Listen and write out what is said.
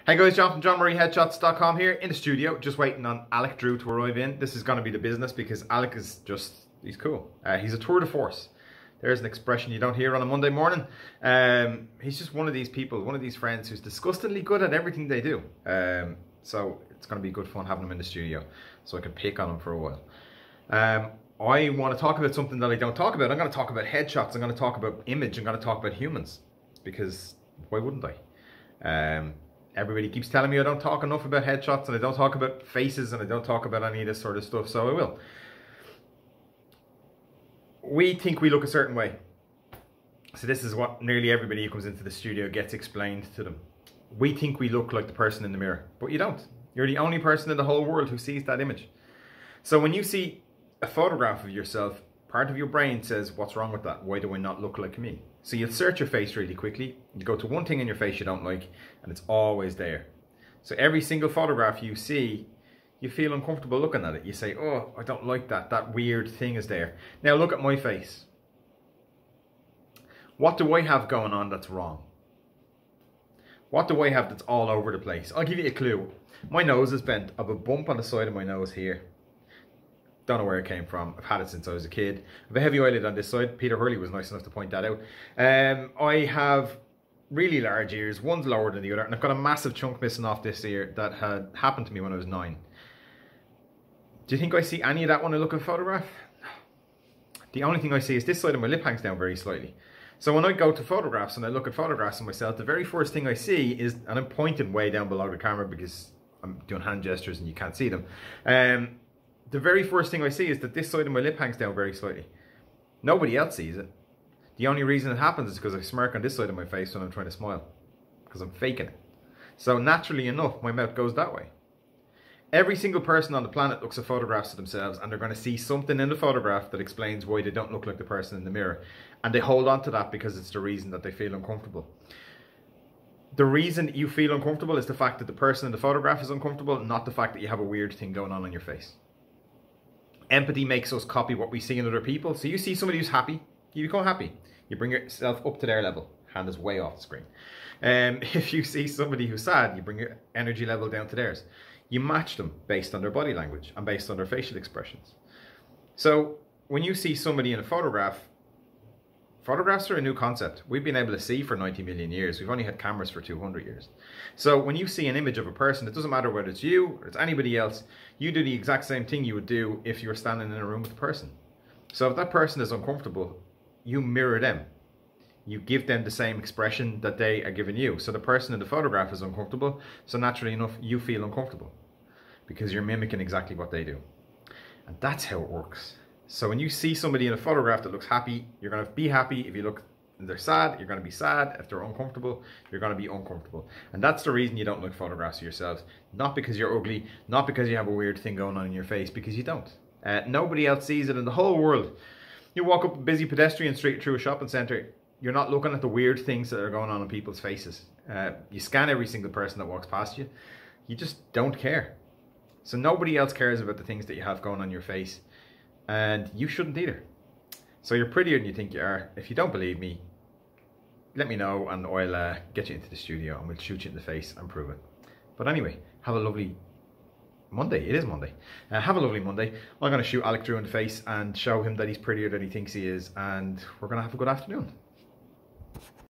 Hey guys, John from JohnMurrayHeadshots.com here in the studio, just waiting on Alec Drew to arrive in. This is going to be the business because Alec is he's cool. He's a tour de force. There's an expression you don't hear on a Monday morning. He's just one of these people, one of these friends who's disgustingly good at everything they do. So it's going to be good fun having him in the studio so I can pick on him for a while. I want to talk about something that I don't talk about. I'm going to talk about headshots. I'm going to talk about image. I'm going to talk about humans because why wouldn't I? Everybody keeps telling me I don't talk enough about headshots and I don't talk about faces and I don't talk about any of this sort of stuff, so I will. We think we look a certain way. So this is what nearly everybody who comes into the studio gets explained to them. We think we look like the person in the mirror, but you don't. You're the only person in the whole world who sees that image. So when you see a photograph of yourself, part of your brain says, what's wrong with that? Why do I not look like me? So you'll search your face really quickly. You go to one thing in your face you don't like, and it's always there. So every single photograph you see, you feel uncomfortable looking at it. You say, oh, I don't like that. That weird thing is there. Now look at my face. What do I have going on that's wrong? What do I have that's all over the place? I'll give you a clue. My nose is bent. I have a bump on the side of my nose here. Don't know where it came from. I've had it since I was a kid. I have a heavy eyelid on this side. Peter Hurley was nice enough to point that out. I have really large ears. One's lower than the other. And I've got a massive chunk missing off this ear that had happened to me when I was 9. Do you think I see any of that when I look at a photograph? No. The only thing I see is this side of my lip hangs down very slightly. So when I go to photographs and I look at photographs of myself, the very first thing I see is, and I'm pointing way down below the camera because I'm doing hand gestures and you can't see them. The very first thing I see is that this side of my lip hangs down very slightly. Nobody else sees it. The only reason it happens is because I smirk on this side of my face when I'm trying to smile. Because I'm faking it. So naturally enough, my mouth goes that way. Every single person on the planet looks at photographs of themselves and they're going to see something in the photograph that explains why they don't look like the person in the mirror. And they hold on to that because it's the reason that they feel uncomfortable. The reason you feel uncomfortable is the fact that the person in the photograph is uncomfortable, not the fact that you have a weird thing going on your face. Empathy makes us copy what we see in other people. So you see somebody who's happy, you become happy. You bring yourself up to their level. Hand is way off the screen. If you see somebody who's sad, you bring your energy level down to theirs. You match them based on their body language and based on their facial expressions. So when you see somebody in a photograph, photographs are a new concept. We've been able to see for 90 million years. We've only had cameras for 200 years. So when you see an image of a person, it doesn't matter whether it's you or it's anybody else, you do the exact same thing you would do if you were standing in a room with a person. So if that person is uncomfortable, you mirror them. You give them the same expression that they are giving you. So the person in the photograph is uncomfortable, so naturally enough, you feel uncomfortable because you're mimicking exactly what they do. And that's how it works. So when you see somebody in a photograph that looks happy, you're going to be happy. If you look and they're sad, you're going to be sad. If they're uncomfortable, you're going to be uncomfortable. And that's the reason you don't like photographs of yourselves. Not because you're ugly, not because you have a weird thing going on in your face, because you don't. Nobody else sees it in the whole world. You walk up a busy pedestrian street through a shopping centre, you're not looking at the weird things that are going on in people's faces. You scan every single person that walks past you. You just don't care. So nobody else cares about the things that you have going on your face. And you shouldn't either. So you're prettier than you think you are. If you don't believe me, let me know and I'll get you into the studio and we'll shoot you in the face and prove it. But anyway, have a lovely Monday. It is Monday. Have a lovely Monday. I'm going to shoot Alec Drew in the face and show him that he's prettier than he thinks he is. And we're going to have a good afternoon.